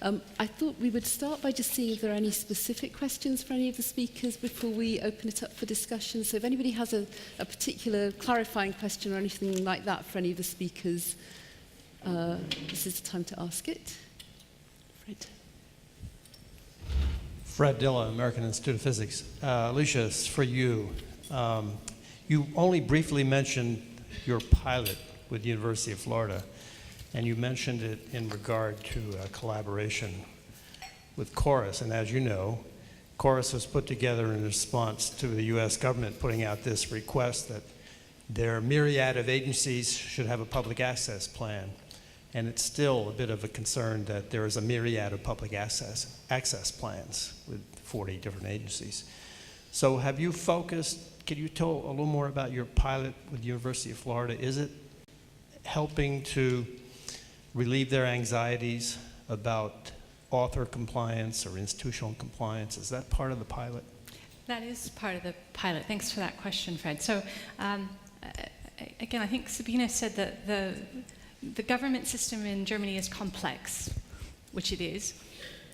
I thought we would start by just seeing if there are any specific questions for any of the speakers before we open it up for discussion. So if anybody has a particular clarifying question or anything like that for any of the speakers, this is the time to ask it. Fred. Fred Dilla, American Institute of Physics. Alicia, it's for you. You only briefly mentioned your pilot with the University of Florida, and you mentioned it in regard to collaboration with Chorus. And as you know, Chorus was put together in response to the US government putting out this request that their myriad of agencies should have a public access plan. And it's still a bit of a concern that there is a myriad of public access plans with 40 different agencies. So have you focused, can you tell a little more about your pilot with the University of Florida? Is it helping to relieve their anxieties about author compliance or institutional compliance? Is that part of the pilot? That is part of the pilot. Thanks for that question, Fred. So again, I think Sabina said that the government system in Germany is complex, which it is.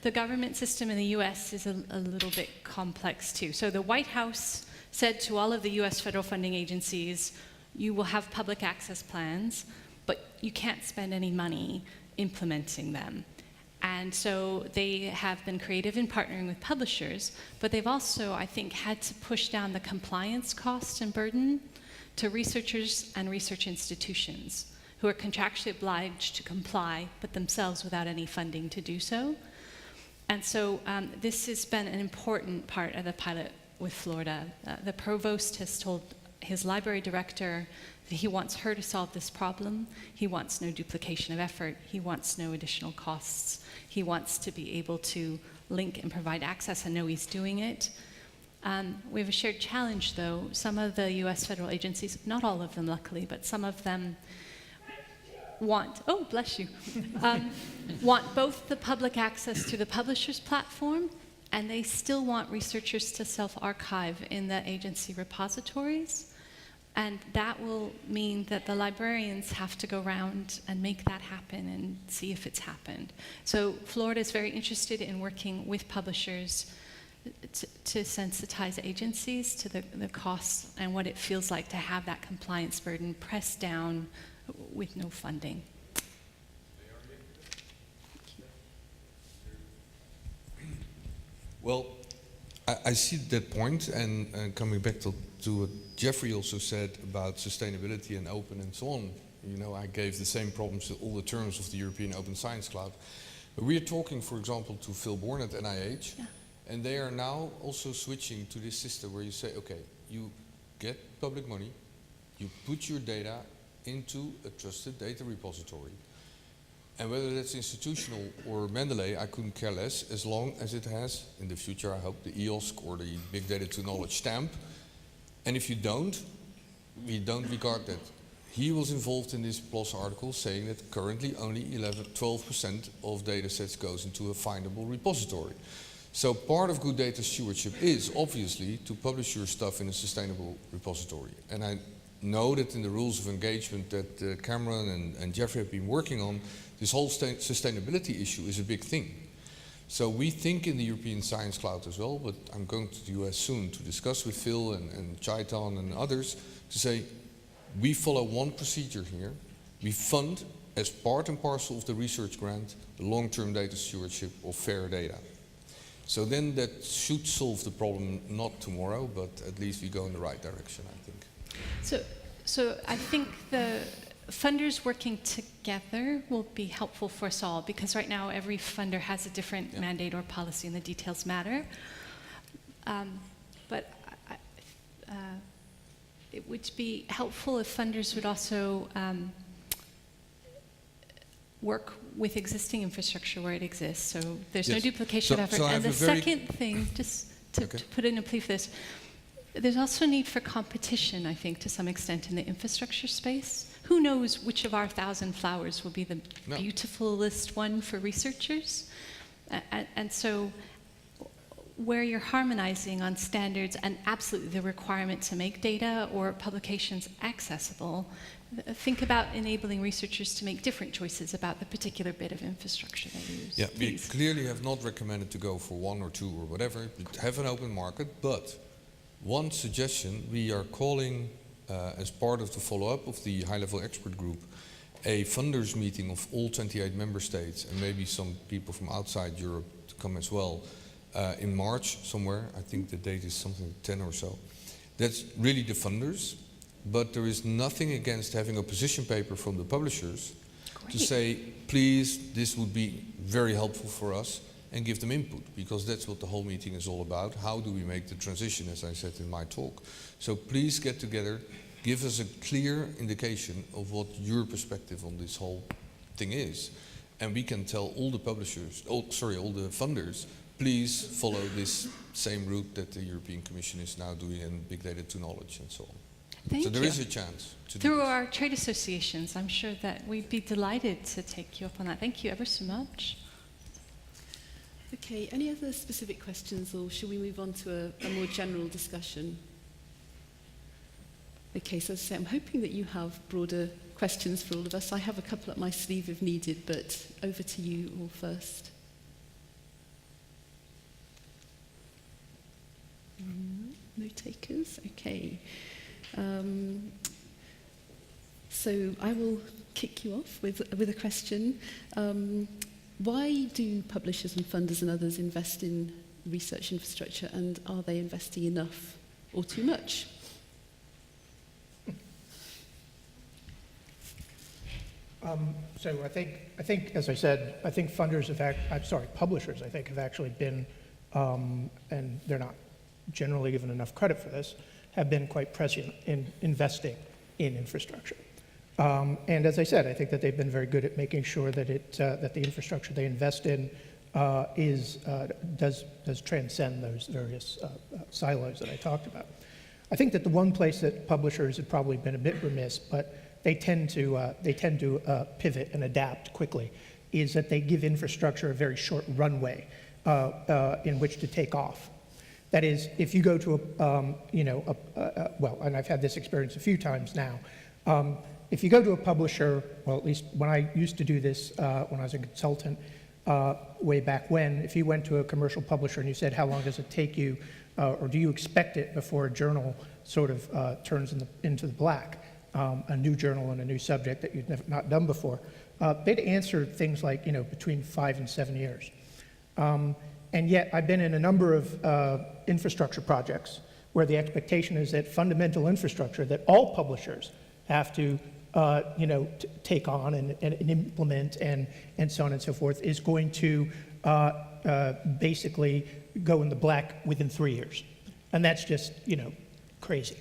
The government system in the US is a little bit complex too. So the White House said to all of the US federal funding agencies, you will have public access plans, but you can't spend any money implementing them. And so they have been creative in partnering with publishers, but they've also, I think, had to push down the compliance cost and burden to researchers and research institutions who are contractually obliged to comply, but themselves without any funding to do so. And so this has been an important part of the pilot with Florida. The provost has told his library director that he wants her to solve this problem. He wants no duplication of effort. He wants no additional costs. He wants to be able to link and provide access and know he's doing it. We have a shared challenge, though. Some of the US federal agencies, not all of them luckily, but some of them want, oh, bless you, want both the public access to the publisher's platform, and they still want researchers to self-archive in the agency repositories. And that will mean that the librarians have to go around and make that happen and see if it's happened. So Florida is very interested in working with publishers to sensitize agencies to the costs and what it feels like to have that compliance burden pressed down with no funding. Well, I see that point, and coming back to what Geoffrey also said about sustainability and open and so on. You know, I gave the same problems to all the terms of the European Open Science Cloud. But we are talking, for example, to Phil Bourne at NIH, and they are now also switching to this system where you say, okay, you get public money, you put your data into a trusted data repository. And whether that's institutional or Mendeley, I couldn't care less, as long as it has, in the future I hope, the EOSC or the Big Data to Knowledge stamp. And if you don't, we don't regard that. He was involved in this PLOS article saying that currently only 12% of data sets goes into a findable repository. So part of good data stewardship is obviously to publish your stuff in a sustainable repository. And I know that in the rules of engagement that Cameron and Geoffrey have been working on, this whole sustainability issue is a big thing. So we think in the European Science Cloud as well, but I'm going to the US soon to discuss with Phil and Chaitan and others to say, we follow one procedure here. We fund, as part and parcel of the research grant, the long-term data stewardship of fair data. So then that should solve the problem, not tomorrow, but at least we go in the right direction, I think. So I think the funders working together will be helpful for us all, because right now every funder has a different mandate or policy and the details matter. But it would be helpful if funders would also work with existing infrastructure where it exists, so there's no duplication of effort. And the second thing, just to put in a plea for this, there's also a need for competition, I think, to some extent in the infrastructure space. Who knows which of our 1,000 flowers will be the beautifulest one for researchers? And so where you're harmonizing on standards and absolutely the requirement to make data or publications accessible, think about enabling researchers to make different choices about the particular bit of infrastructure they use. Yeah, we Please. clearly have not recommended to go for 1 or 2 or whatever, but have an open market. But one suggestion, we are calling, as part of the follow-up of the high-level expert group, a funders meeting of all 28 member states and maybe some people from outside Europe to come as well in March somewhere. I think the date is something 10 or so. That's really the funders, but there is nothing against having a position paper from the publishers to say, please, this would be very helpful for us, and give them input, because that's what the whole meeting is all about. How do we make the transition, as I said in my talk? So please get together, give us a clear indication of what your perspective on this whole thing is. And we can tell all the publishers, all the funders, please follow this same route that the European Commission is now doing in Big Data to Knowledge and so on. Thank so there you. is a chance to do Through this. our trade associations, I'm sure that we'd be delighted to take you up on that. Thank you ever so much. Okay, any other specific questions, or should we move on to a more general discussion? Okay, so as I say, I'm hoping that you have broader questions for all of us. I have a couple up my sleeve if needed, but over to you all first. No takers? Okay. So I will kick you off with a question. Why do publishers and funders and others invest in research infrastructure, and are they investing enough or too much? So I think, as I said, I think publishers, I think, have actually been, and they're not generally given enough credit for this, have been quite prescient in investing in infrastructure. And as I said, I think that they've been very good at making sure that that the infrastructure they invest in does transcend those various silos that I talked about. I think that the one place that publishers have probably been a bit remiss, but they tend to pivot and adapt quickly, is that they give infrastructure a very short runway in which to take off. That is, if you go to well, and I've had this experience a few times now. If you go to a publisher, well, at least when I used to do this when I was a consultant way back when, if you went to a commercial publisher and you said, how long does it take you, or do you expect it before a journal sort of turns into the black, a new journal and a new subject that you've not done before, they'd answer things like, between 5 and 7 years. And yet I've been in a number of infrastructure projects where the expectation is that fundamental infrastructure that all publishers have to take on and implement and so on and so forth is going to basically go in the black within 3 years. And that's just, crazy.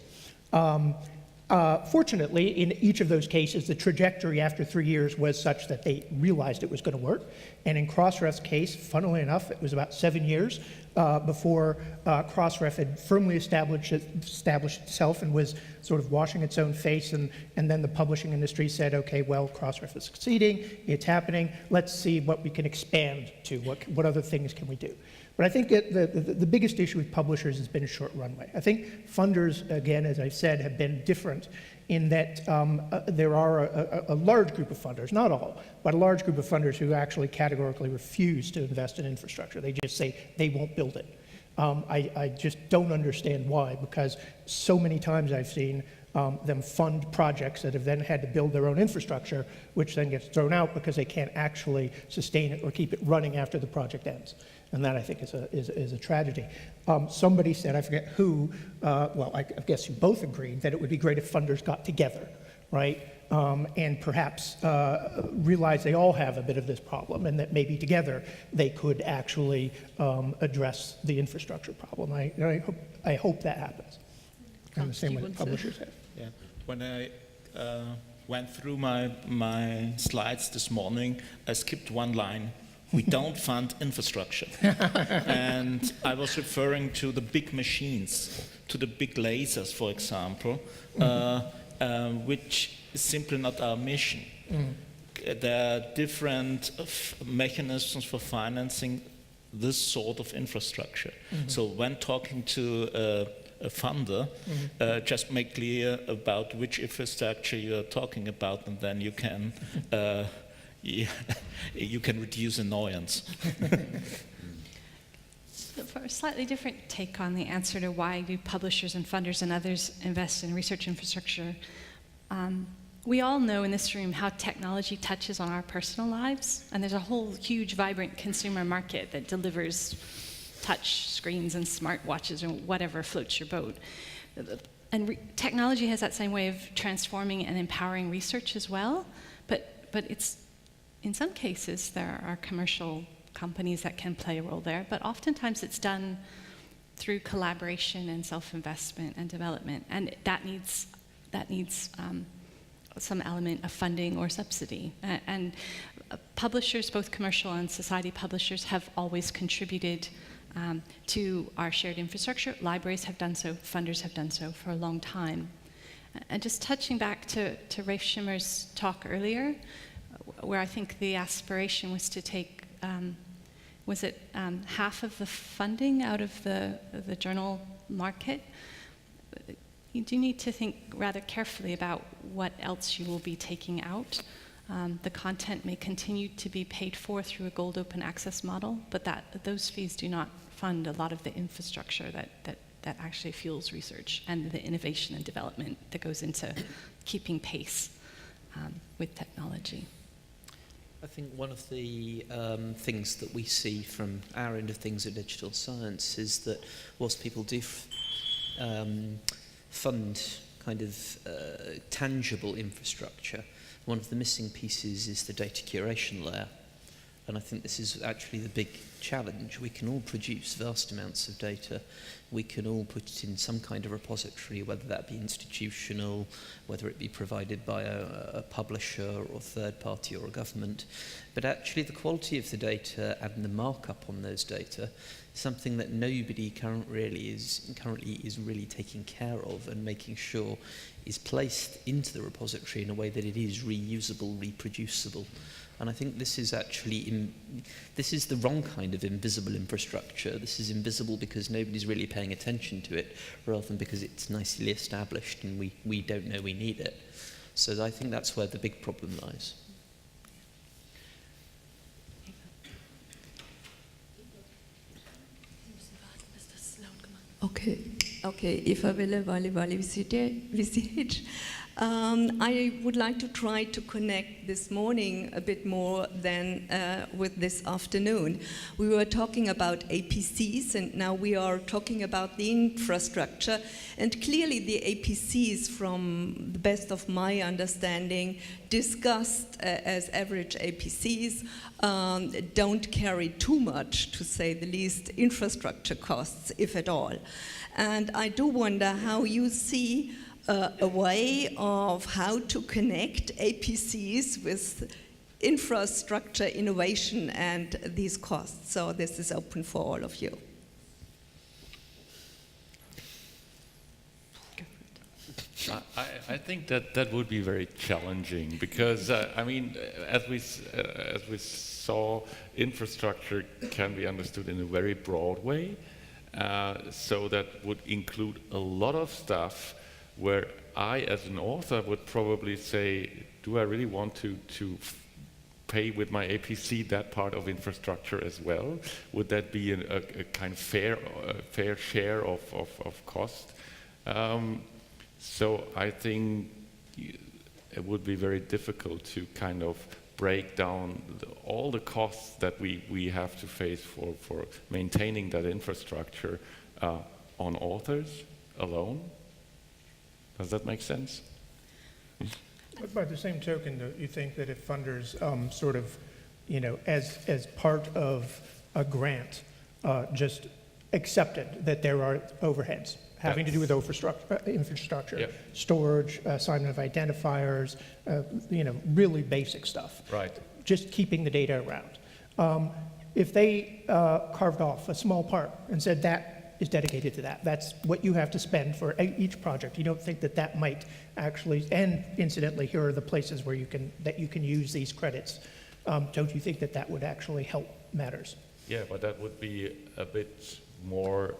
Fortunately, in each of those cases, the trajectory after 3 years was such that they realized it was going to work. And in Crossref's case, funnily enough, it was about 7 years before Crossref had firmly established itself and was sort of washing its own face. And then the publishing industry said, okay, well, Crossref is succeeding, it's happening, let's see what we can expand to, what other things can we do. But I think the biggest issue with publishers has been a short runway. I think funders, again, as I've said, have been different in that there are a large group of funders, not all, but a large group of funders who actually categorically refuse to invest in infrastructure. They just say they won't build it. I just don't understand why, because so many times I've seen them fund projects that have then had to build their own infrastructure, which then gets thrown out because they can't actually sustain it or keep it running after the project ends. And that, I think, is a tragedy. Somebody said, I forget who, well, I guess you both agreed that it would be great if funders got together, right? And perhaps realize they all have a bit of this problem, and that maybe together they could actually address the infrastructure problem. I hope that happens. And the same way that publishers have. Yeah. When I went through my slides this morning, I skipped one line. We don't fund infrastructure. And I was referring to the big machines, to the big lasers, for example, which is simply not our mission. There are different mechanisms for financing this sort of infrastructure. So when talking to funder, just make clear about which infrastructure you are talking about, and then you can you can reduce annoyance. For a slightly different take on the answer to why do publishers and funders and others invest in research infrastructure, we all know in this room how technology touches on our personal lives, and there's a whole huge, vibrant consumer market that delivers touch screens and smartwatches and whatever floats your boat. And technology has that same way of transforming and empowering research as well, but it's, in some cases, there are commercial companies that can play a role there, but oftentimes it's done through collaboration and self-investment and development, and that needs some element of funding or subsidy. And publishers, both commercial and society publishers, have always contributed to our shared infrastructure. Libraries have done so, funders have done so for a long time. And just touching back to Rafe Schimmer's talk earlier, where I think the aspiration was to take was it half of the funding out of the journal market? You do need to think rather carefully about what else you will be taking out. The content may continue to be paid for through a gold open access model, but those fees do not fund a lot of the infrastructure that actually fuels research and the innovation and development that goes into keeping pace with technology. I think one of the things that we see from our end of things at Digital Science is that whilst people do fund kind of tangible infrastructure, one of the missing pieces is the data curation layer. And I think this is actually the big challenge. We can all produce vast amounts of data. We can all put it in some kind of repository, whether that be institutional, whether it be provided by a publisher or third party or a government. But actually the quality of the data and the markup on those data is something that nobody currently is really taking care of and making sure is placed into the repository in a way that it is reusable, reproducible. And I think this is actually, this is the wrong kind of invisible infrastructure. This is invisible because nobody's really paying attention to it, rather than because it's nicely established and we don't know we need it. So I think that's where the big problem lies. Okay, Eva Wille, Valley Visage. I would like to try to connect this morning a bit more than with this afternoon. We were talking about APCs, and now we are talking about the infrastructure. And clearly the APCs, from the best of my understanding, discussed as average APCs, don't carry too much, to say the least, infrastructure costs, if at all. And I do wonder how you see a way of how to connect APCs with infrastructure innovation and these costs. So this is open for all of you. I think that would be very challenging because I mean, as we saw, infrastructure can be understood in a very broad way. So that would include a lot of stuff where I, as an author, would probably say, do I really want to pay with my APC that part of infrastructure as well? Would that be a kind of fair share of cost? So I think it would be very difficult to kind of break down all the costs that we have to face for maintaining that infrastructure on authors alone. Does that make sense? But by the same token, do you think that if funders sort of, you know, as part of a grant, just accepted that there are overheads having to do with infrastructure, Yep. storage, assignment of identifiers, you know, really basic stuff. Right. Just keeping the data around. If they carved off a small part and said that is dedicated to that, that's what you have to spend for each project, you don't think that that might actually, and incidentally, here are the places where you can use these credits. Don't you think that that would actually help matters? Yeah, but that would be a bit more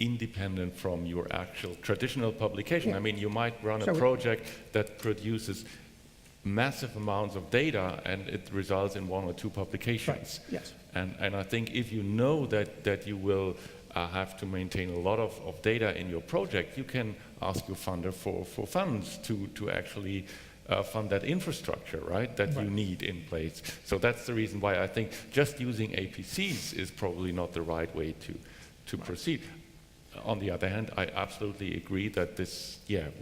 independent from your actual traditional publication. Yeah. I mean, you might run So a project that produces massive amounts of data and it results in 1 or 2 publications. Right. Yes. And I think if you know that you will have to maintain a lot of data in your project, you can ask your funder for funds to actually fund that infrastructure, right, that you need in place. So that's the reason why I think just using APCs is probably not the right way to proceed. On the other hand, I absolutely agree that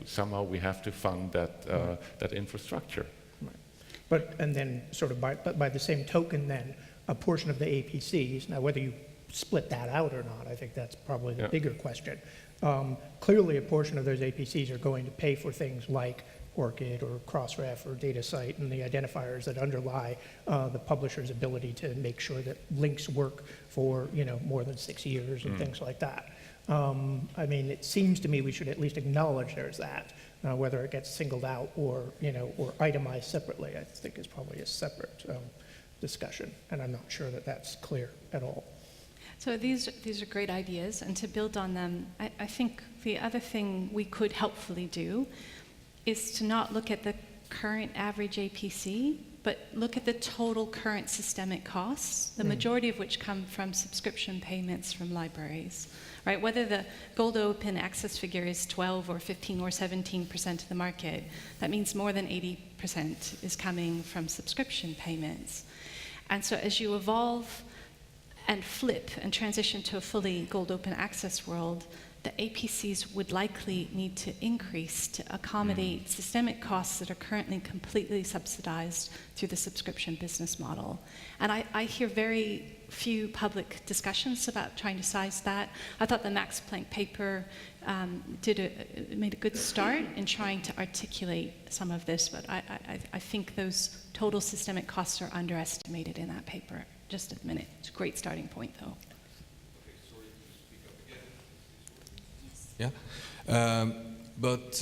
somehow we have to fund that infrastructure. Right. But, and then sort of by the same token then, a portion of the APCs, now whether you split that out or not, I think that's probably the bigger question. Clearly a portion of those APCs are going to pay for things like ORCID or Crossref or DataCite and the identifiers that underlie the publisher's ability to make sure that links work for more than 6 years and things like that. I mean, it seems to me we should at least acknowledge there's that. Whether it gets singled out or or itemized separately, I think is probably a separate discussion, and I'm not sure that that's clear at all. So these are great ideas, and to build on them, I think the other thing we could helpfully do is to not look at the current average APC, but look at the total current systemic costs, the majority of which come from subscription payments from libraries, right? Whether the gold open access figure is 12 or 15 or 17% of the market, that means more than 80% is coming from subscription payments. And so as you evolve and flip and transition to a fully gold open access world, the APCs would likely need to increase to accommodate systemic costs that are currently completely subsidized through the subscription business model. And I hear very few public discussions about trying to size that. I thought the Max Planck paper made a good start in trying to articulate some of this, but I think those total systemic costs are underestimated in that paper. Just a minute. It's a great starting point, though. Yeah, but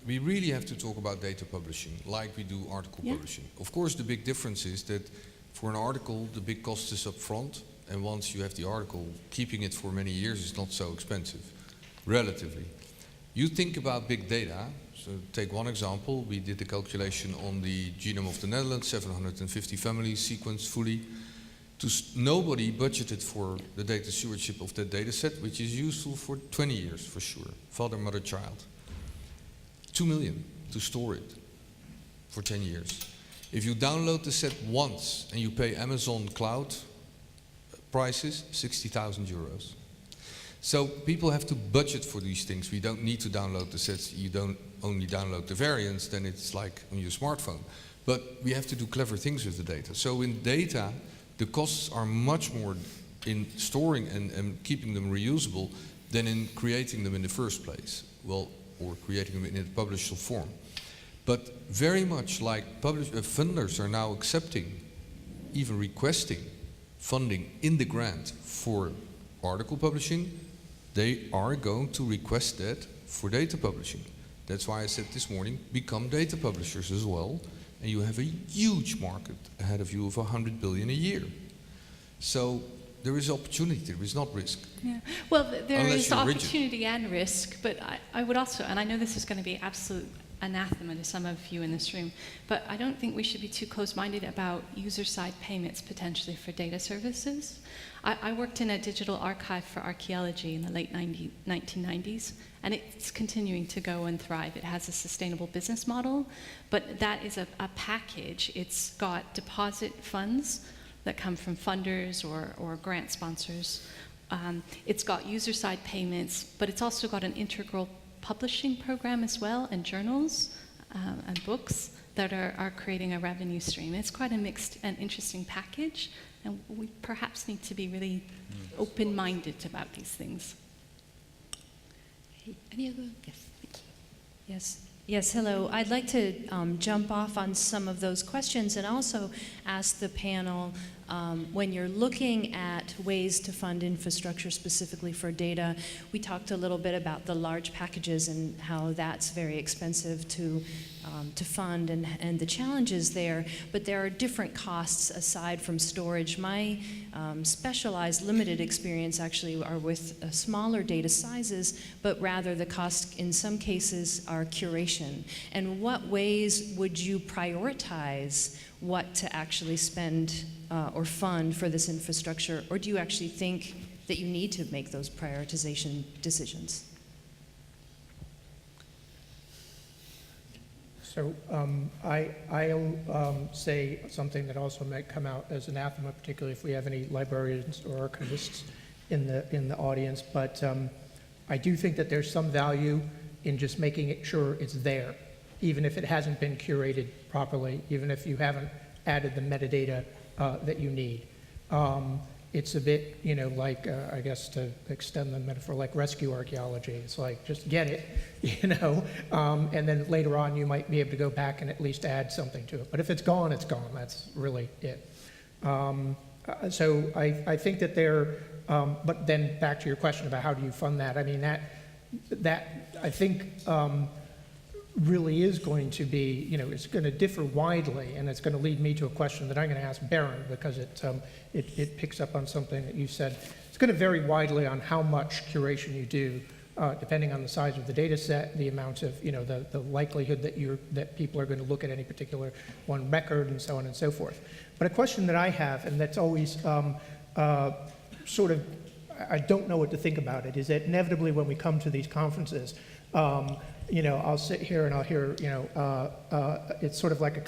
we really have to talk about data publishing like we do article publishing. Of course, the big difference is that for an article, the big cost is up front, and once you have the article, keeping it for many years is not so expensive, relatively. You think about big data, so take one example. We did the calculation on the genome of the Netherlands, 750 families sequenced fully. Nobody budgeted for the data stewardship of that data set, which is useful for 20 years for sure. Father, mother, child. 2 million to store it for 10 years. If you download the set once and you pay Amazon cloud prices, 60,000 euros. So people have to budget for these things. We don't need to download the sets. You don't only download the variants, then it's like on your smartphone. But we have to do clever things with the data. So in data, the costs are much more in storing and keeping them reusable than in creating them in the first place. Well, or creating them in a publishable form. But very much like funders are now accepting, even requesting funding in the grant for article publishing, they are going to request that for data publishing. That's why I said this morning, become data publishers as well. And you have a huge market ahead of you of 100 billion a year. So there is opportunity, there is not risk. Yeah. Well, there Unless is you're opportunity and risk, but I would also, and I know this is going to be absolute anathema to some of you in this room, but I don't think we should be too close-minded about user-side payments potentially for data services. I worked in a digital archive for archaeology in the late 1990s, and it's continuing to go and thrive. It has a sustainable business model, but that is a package. It's got deposit funds that come from funders or grant sponsors. It's got user-side payments, but it's also got an integral publishing program as well, and journals and books that are creating a revenue stream. It's quite a mixed and interesting package, and we perhaps need to be really open-minded about these things. Any other? Yes, thank you. Yes, hello. I'd like to jump off on some of those questions and also ask the panel when you're looking at ways to fund infrastructure specifically for data, we talked a little bit about the large packages and how that's very expensive to fund and the challenges there, but there are different costs aside from storage. My specialized limited experience actually are with smaller data sizes, but rather the costs in some cases are curation. And what ways would you prioritize what to actually spend or fund for this infrastructure, or do you actually think that you need to make those prioritization decisions? So I'll say something that also might come out as anathema, particularly if we have any librarians or archivists in the audience. But I do think that there's some value in just making it sure it's there, even if it hasn't been curated properly, even if you haven't added the metadata that you need. It's a bit, like, I guess to extend the metaphor, like rescue archaeology. It's like, just get it, and then later on you might be able to go back and at least add something to it. But if it's gone, it's gone. That's really it. So I think that but then back to your question about how do you fund that, I mean, that I think really is going to be, it's going to differ widely, and it's going to lead me to a question that I'm going to ask Baron, because it picks up on something that you said. It's going to vary widely on how much curation you do, depending on the size of the data set, the amount of, the likelihood that people are going to look at any particular one record, and so on and so forth. But a question that I have, and that's always sort of, I don't know what to think about it, is that inevitably when we come to these conferences, I'll sit here and I'll hear, it's sort of like a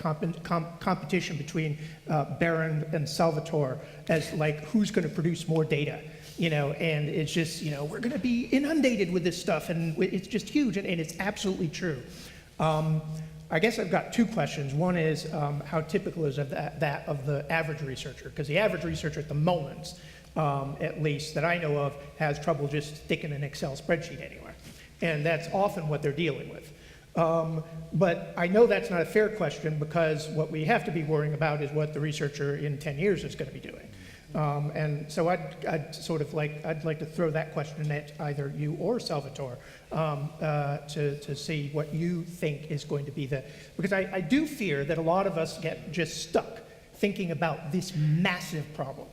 competition between Baron and Salvatore as like who's going to produce more data, and it's just, we're going to be inundated with this stuff, and it's just huge, and it's absolutely true. I guess I've got two questions. One is how typical is that of the average researcher? Because the average researcher at the moment, at least that I know of, has trouble just sticking an Excel spreadsheet anywhere. And that's often what they're dealing with. But I know that's not a fair question, because what we have to be worrying about is what the researcher in 10 years is going to be doing. And so I'd like to throw that question at either you or Salvatore to see what you think is going to be because I do fear that a lot of us get just stuck thinking about this massive problem,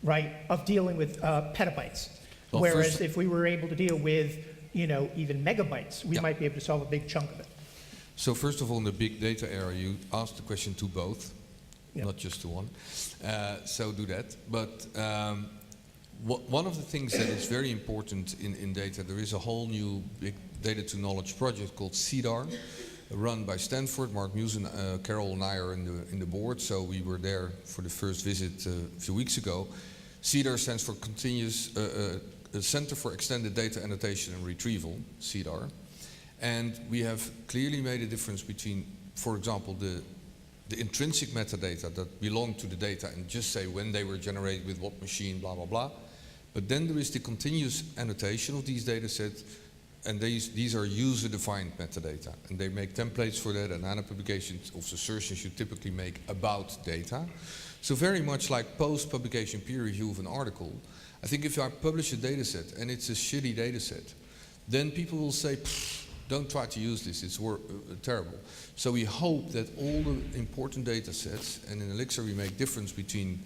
right, of dealing with petabytes. Well, whereas if we were able to deal with even megabytes, we might be able to solve a big chunk of it. So first of all, in the big data area, you asked the question to both, not just to one. So do that. But one of the things that is very important in data, there is a whole new big data to knowledge project called CDAR, run by Stanford. Mark Musen, Carol and I are in the board, so we were there for the first visit a few weeks ago. CDAR stands for Continuous Center for Extended Data Annotation and Retrieval, CDAR. And we have clearly made a difference between, for example, the intrinsic metadata that belong to the data and just say when they were generated with what machine, blah, blah, blah. But then there is the continuous annotation of these data sets, and these are user-defined metadata. And they make templates for that, and ANA publications of assertions you typically make about data. So very much like post-publication peer review of an article, I think if I publish a data set and it's a shitty data set, then people will say, don't try to use this, it's terrible. So we hope that all the important data sets, and in Elixir we make difference between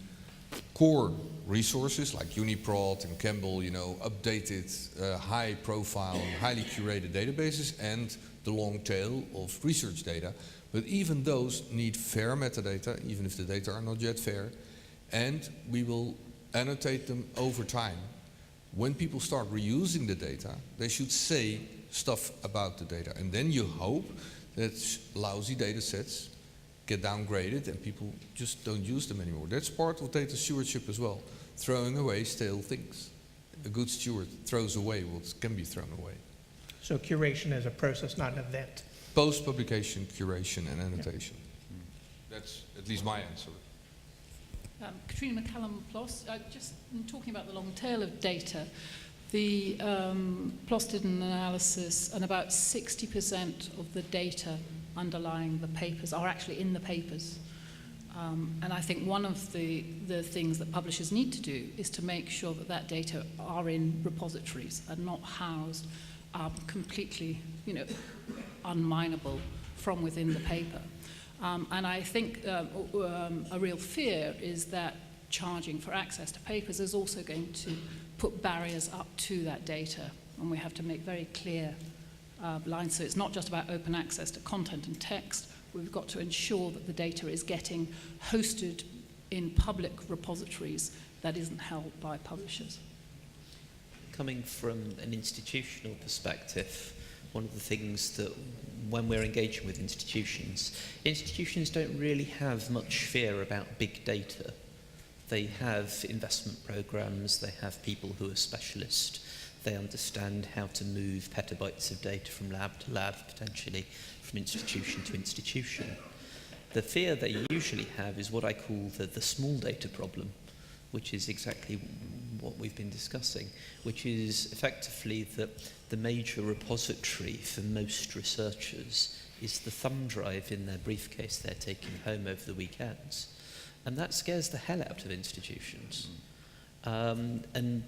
core resources like UniProt and Campbell, updated, high profile, highly curated databases, and the long tail of research data. But even those need fair metadata, even if the data are not yet fair, and we will annotate them over time. When people start reusing the data, they should say stuff about the data. And then you hope that lousy data sets get downgraded and people just don't use them anymore. That's part of data stewardship as well, throwing away stale things. A good steward throws away what can be thrown away. So curation is a process, not an event. Post-publication curation and annotation. Yeah. That's at least my answer. Katrina McCallum-Ploss, just talking about the long tail of data, the Ploss did an analysis, and about 60% of the data underlying the papers are actually in the papers. And I think one of the things that publishers need to do is to make sure that that data are in repositories and not housed completely, unminable from within the paper. And I think a real fear is that charging for access to papers is also going to put barriers up to that data, and we have to make very clear lines. So it's not just about open access to content and text. We've got to ensure that the data is getting hosted in public repositories that isn't held by publishers. Coming from an institutional perspective, one of the things that when we're engaging with institutions don't really have much fear about big data. They have investment programs, they have people who are specialists, they understand how to move petabytes of data from lab to lab, potentially from institution to institution. The fear they usually have is what I call the small data problem, which is exactly what we've been discussing, which is effectively that the major repository for most researchers is the thumb drive in their briefcase they're taking home over the weekends. And that scares the hell out of institutions. And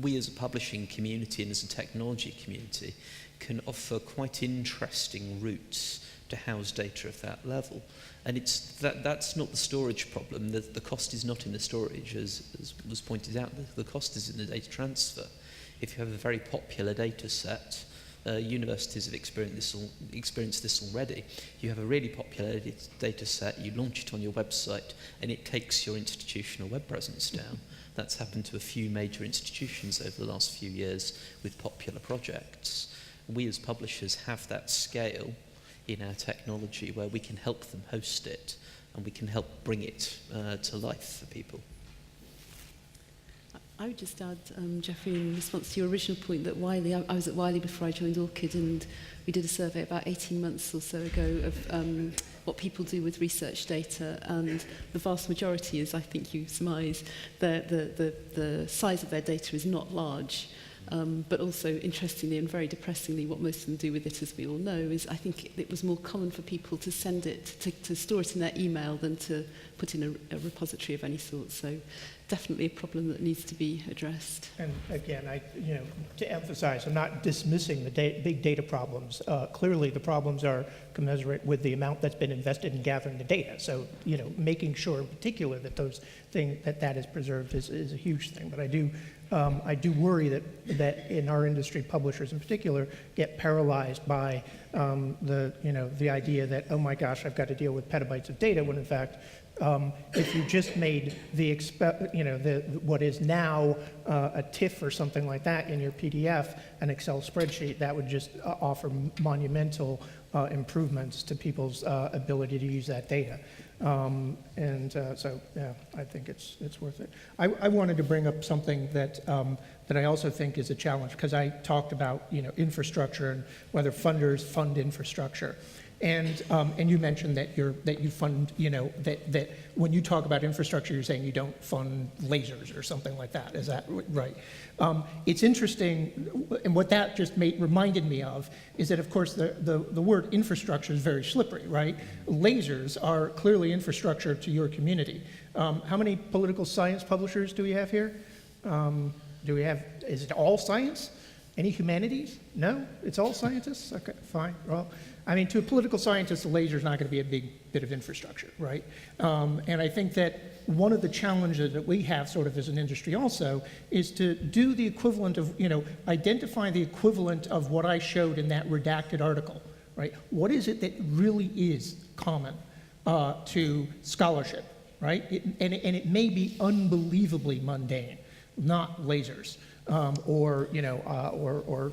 we as a publishing community and as a technology community can offer quite interesting routes to house data at that level. And that's not the storage problem. The cost is not in the storage, as was pointed out. The cost is in the data transfer. If you have a very popular data set, universities have experienced this already. You have a really popular data set, you launch it on your website, and it takes your institutional web presence down. That's happened to a few major institutions over the last few years with popular projects. We as publishers have that scale in our technology where we can help them host it and we can help bring it to life for people. I would just add, Geoffrey, in response to your original point that Wiley, I was at Wiley before I joined Orchid, and we did a survey about 18 months or so ago of what people do with research data, and the vast majority, as I think you surmise, the size of their data is not large. But also, interestingly and very depressingly, what most of them do with it, as we all know, is I think it was more common for people to send it, to store it in their email than to put in a repository of any sort. So definitely a problem that needs to be addressed. And again, to emphasize, I'm not dismissing the big data problems. Clearly, the problems are commensurate with the amount that's been invested in gathering the data. So, making sure in particular that those things, that is preserved is a huge thing. But I do worry that in our industry, publishers in particular get paralyzed by the idea that, oh my gosh, I've got to deal with petabytes of data, when in fact, if you just made what is now a TIFF or something like that in your PDF, an Excel spreadsheet, that would just offer monumental improvements to people's ability to use that data. So I think it's worth it. I wanted to bring up something that I also think is a challenge, because I talked about infrastructure and whether funders fund infrastructure. And you mentioned that you fund, that when you talk about infrastructure, you're saying you don't fund lasers or something like that. Is that right? It's interesting, and what that just reminded me of is that, of course, the word infrastructure is very slippery, right? Lasers are clearly infrastructure to your community. How many political science publishers do we have here? Is it all science? Any humanities? No? It's all scientists? Okay, fine. Well, to a political scientist, a laser is not going to be a big bit of infrastructure, right? And I think that one of the challenges that we have sort of as an industry also is to do the equivalent of, identify the equivalent of what I showed in that redacted article, right? What is it that really is common to scholarship, right? And it may be unbelievably mundane, not lasers. Or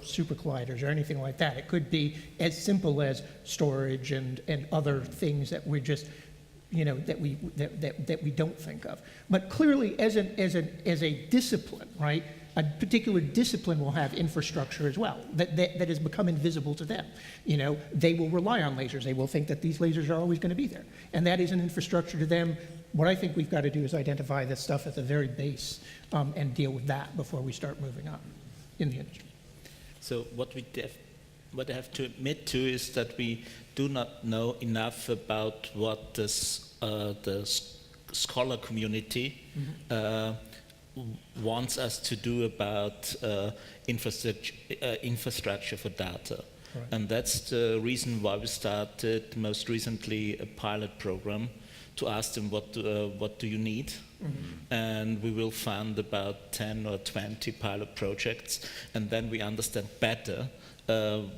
super colliders or anything like that. It could be as simple as storage and other things that we just, that we don't think of. But clearly, as a discipline, right? A particular discipline will have infrastructure as well that has become invisible to them. They will rely on lasers. They will think that these lasers are always going to be there, and that is an infrastructure to them. What I think we've got to do is identify this stuff at the very base and deal with that before we start moving on in the industry. So what what I have to admit to is that we do not know enough about what the scholar community wants us to do about infrastructure for data. Right. And that's the reason why we started most recently a pilot program to ask them what do you need? And we will fund about 10 or 20 pilot projects, and then we understand better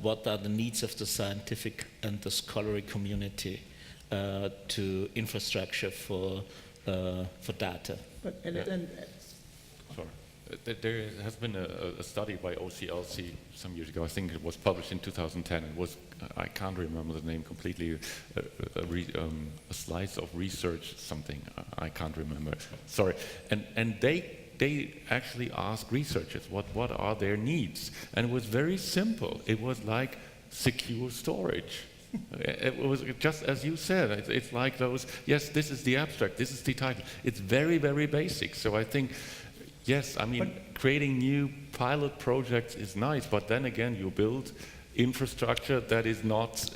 what are the needs of the scientific and the scholarly community to infrastructure for data. But, Sorry. There has been a study by OCLC some years ago. I think it was published in 2010. It was, I can't remember the name completely, a slice of research, something, I can't remember. Sorry. And they actually asked researchers what are their needs. And it was very simple. It was like secure storage. It was just as you said, it's like those, yes, this is the abstract, this is the title. It's very, very basic. So I think, yes, I mean, creating new pilot projects is nice, but then again, you build infrastructure that is not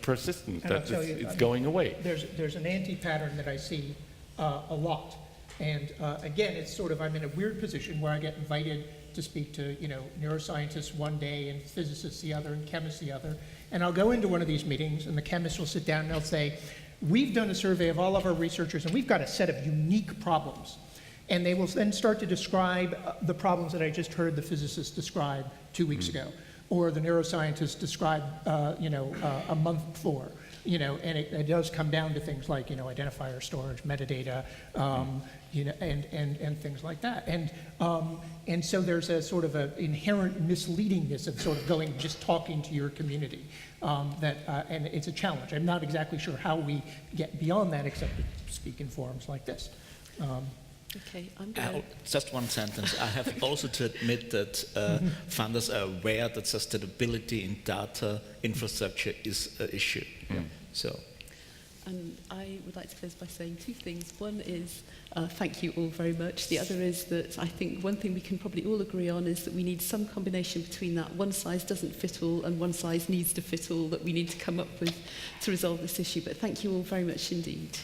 persistent, that it's going away. There's an anti-pattern that I see a lot. And again, it's sort of, I'm in a weird position where I get invited to speak to, neuroscientists one day and physicists the other and chemists the other. And I'll go into one of these meetings and the chemists will sit down and they'll say, we've done a survey of all of our researchers and we've got a set of unique problems. And they will then start to describe the problems that I just heard the physicists describe 2 weeks ago, or the neuroscientists describe, a month before. And it does come down to things like, identifier storage, metadata, and things like that. And so there's a sort of an inherent misleadingness of sort of just talking to your community. And it's a challenge. I'm not exactly sure how we get beyond that except to speak in forums like this. Okay, I'm going just one sentence. I have also to admit that funders are aware that sustainability in data infrastructure is an issue. So. And I would like to close by saying two things. One is thank you all very much. The other is that I think one thing we can probably all agree on is that we need some combination between that one size doesn't fit all and one size needs to fit all that we need to come up with to resolve this issue. But thank you all very much indeed.